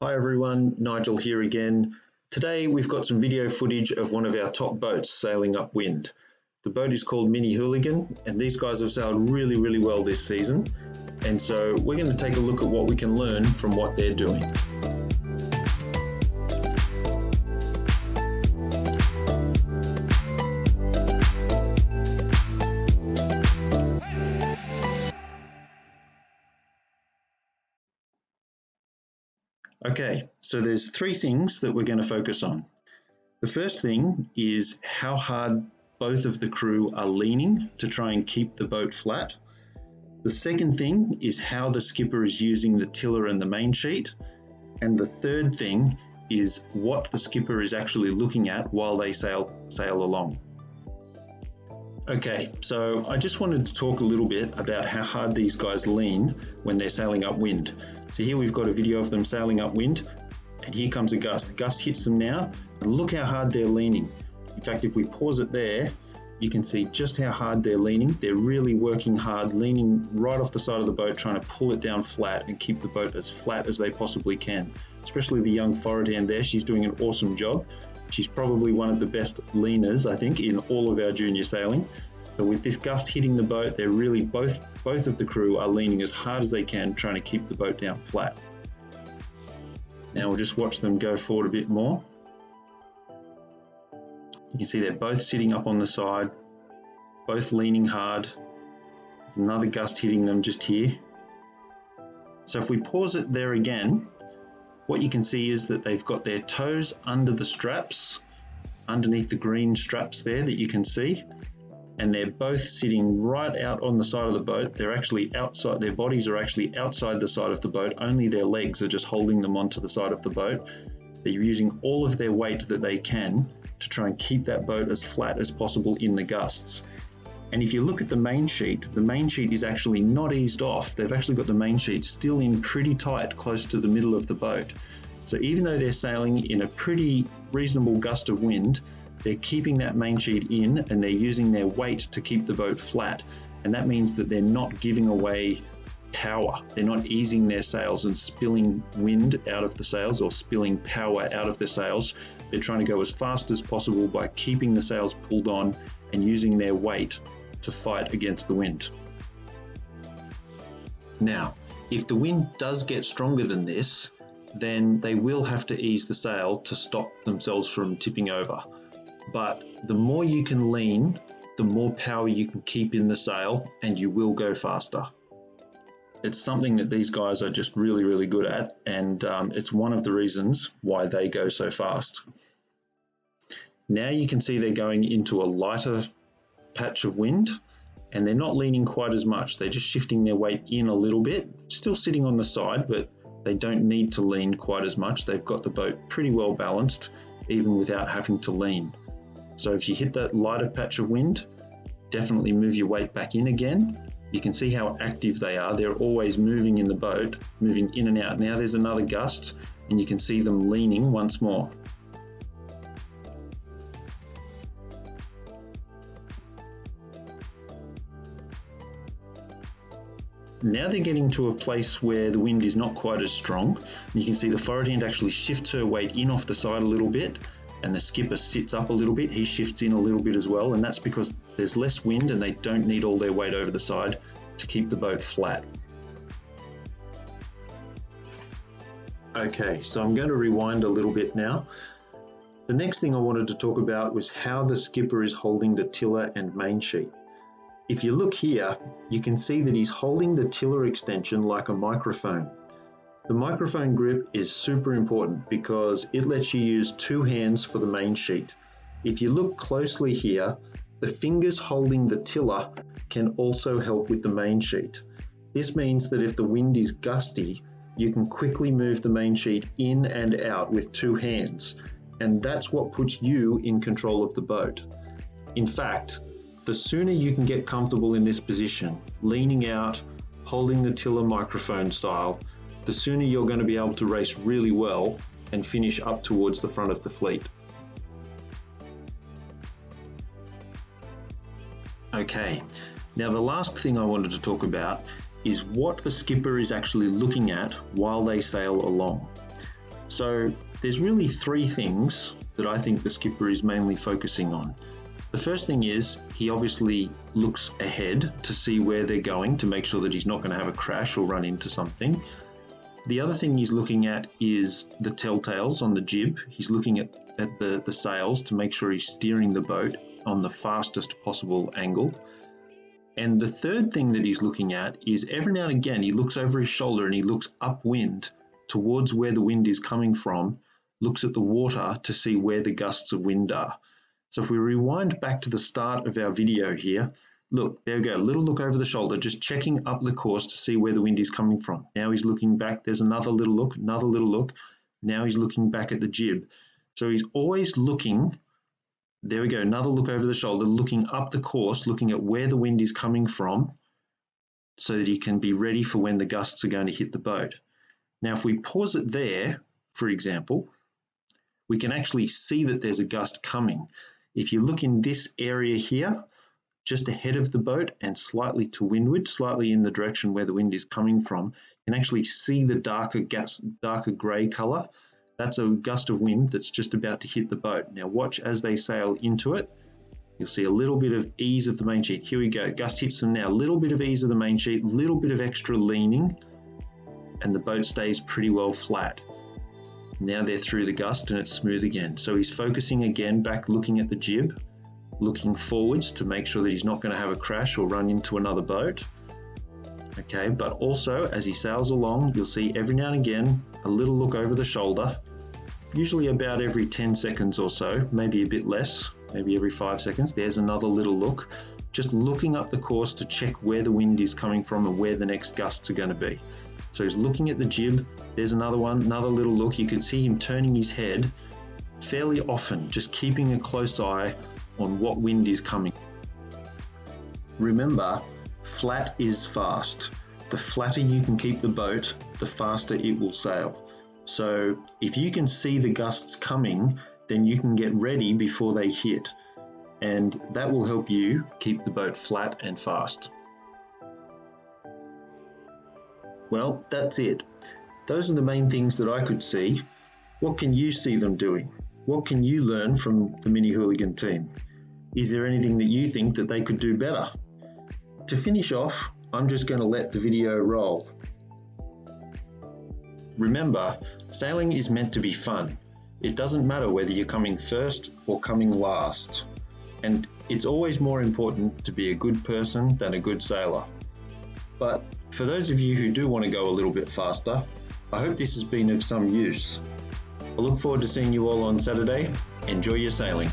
Hi everyone, Nigel here again. Today we've got some video footage of one of our top boats sailing upwind. The boat is called Mini Hooligan and these guys have sailed really well this season, and so we're going to take a look at what we can learn from what they're doing. Okay, so there's three things that we're going to focus on. The first thing is how hard both of the crew are leaning to try and keep the boat flat. The second thing is how the skipper is using the tiller and the main sheet. And the third thing is what the skipper is actually looking at while they sail along. Okay, so I just wanted to talk a little bit about how hard these guys lean when they're sailing upwind. So here we've got a video of them sailing upwind, and here comes a gust. The gust hits them now, and look how hard they're leaning. In fact, if we pause it there, you can see just how hard they're leaning. They're really working hard, leaning right off the side of the boat, trying to pull it down flat and keep the boat as flat as they possibly can. Especially the young forward hand there, she's doing an awesome job. She's probably one of the best leaners, I think, in all of our junior sailing. So with this gust hitting the boat, they're really both of the crew are leaning as hard as they can, trying to keep the boat down flat. Now we'll just watch them go forward a bit more. You can see they're both sitting up on the side, both leaning hard. There's another gust hitting them just here. So if we pause it there again, what you can see is that they've got their toes under the straps, underneath the green straps there that you can see, and they're both sitting right out on the side of the boat. They're actually outside, their bodies are actually outside the side of the boat, only their legs are just holding them onto the side of the boat. They're using all of their weight that they can to try and keep that boat as flat as possible in the gusts. And if you look at the main sheet is actually not eased off. They've actually got the main sheet still in pretty tight, close to the middle of the boat. So even though they're sailing in a pretty reasonable gust of wind, they're keeping that main sheet in and they're using their weight to keep the boat flat. And that means that they're not giving away power. They're not easing their sails and spilling wind out of the sails or spilling power out of the sails. They're trying to go as fast as possible by keeping the sails pulled on and using their weight to fight against the wind. Now, if the wind does get stronger than this, then they will have to ease the sail to stop themselves from tipping over. But the more you can lean, the more power you can keep in the sail and you will go faster. It's something that these guys are just really good at, and it's one of the reasons why they go so fast. Now you can see they're going into a lighter patch of wind and they're not leaning quite as much. They're just shifting their weight in a little bit, still sitting on the side, but they don't need to lean quite as much. They've got the boat pretty well balanced, even without having to lean. So if you hit that lighter patch of wind, definitely move your weight back in again. You can see how active they are. They're always moving in the boat, moving in and out. Now there's another gust and you can see them leaning once more. Now they're getting to a place where the wind is not quite as strong. You can see the forward hand actually shifts her weight in off the side a little bit, and the skipper sits up a little bit. He shifts in a little bit as well, and that's because there's less wind and they don't need all their weight over the side to keep the boat flat. Okay, so I'm going to rewind a little bit now. The next thing I wanted to talk about was how the skipper is holding the tiller and main sheet. If you look here, you can see that he's holding the tiller extension like a microphone. The microphone grip is super important because it lets you use two hands for the main sheet. If you look closely here, the fingers holding the tiller can also help with the main sheet. This means that if the wind is gusty, you can quickly move the main sheet in and out with two hands, and that's what puts you in control of the boat. In fact, the sooner you can get comfortable in this position, leaning out, holding the tiller microphone style, the sooner you're going to be able to race really well and finish up towards the front of the fleet. Okay, now the last thing I wanted to talk about is what the skipper is actually looking at while they sail along. So there's really three things that I think the skipper is mainly focusing on. The first thing is he obviously looks ahead to see where they're going to make sure that he's not going to have a crash or run into something. The other thing he's looking at is the telltales on the jib. He's looking at the sails to make sure he's steering the boat on the fastest possible angle. And the third thing that he's looking at is every now and again he looks over his shoulder and he looks upwind towards where the wind is coming from, looks at the water to see where the gusts of wind are. So if we rewind back to the start of our video here, look, there we go, a little look over the shoulder, just checking up the course to see where the wind is coming from. Now he's looking back, there's another little look, another little look. Now he's looking back at the jib. So he's always looking, there we go, another look over the shoulder, looking up the course, looking at where the wind is coming from so that he can be ready for when the gusts are going to hit the boat. Now if we pause it there, for example, we can actually see that there's a gust coming. If you look in this area here, just ahead of the boat and slightly to windward, slightly in the direction where the wind is coming from, you can actually see the darker grey colour. That's a gust of wind that's just about to hit the boat. Now watch as they sail into it. You'll see a little bit of ease of the main sheet. Here we go, gust hits them now, a little bit of ease of the main sheet, a little bit of extra leaning, and the boat stays pretty well flat. Now they're through the gust and it's smooth again. So he's focusing again back, looking at the jib, looking forwards to make sure that he's not going to have a crash or run into another boat. Okay, but also as he sails along, you'll see every now and again a little look over the shoulder, usually about every 10 seconds or so, maybe a bit less, maybe every 5 seconds. There's another little look, just looking up the course to check where the wind is coming from and where the next gusts are going to be. So he's looking at the jib, there's another one, another little look. You can see him turning his head fairly often, just keeping a close eye on what wind is coming. Remember, flat is fast. The flatter you can keep the boat, the faster it will sail. So if you can see the gusts coming, then you can get ready before they hit. And that will help you keep the boat flat and fast. Well, that's it. Those are the main things that I could see. What can you see them doing? What can you learn from the Mini Hooligan team? Is there anything that you think that they could do better? To finish off, I'm just going to let the video roll. Remember, sailing is meant to be fun. It doesn't matter whether you're coming first or coming last. And it's always more important to be a good person than a good sailor. But for those of you who do want to go a little bit faster, I hope this has been of some use. I look forward to seeing you all on Saturday. Enjoy your sailing.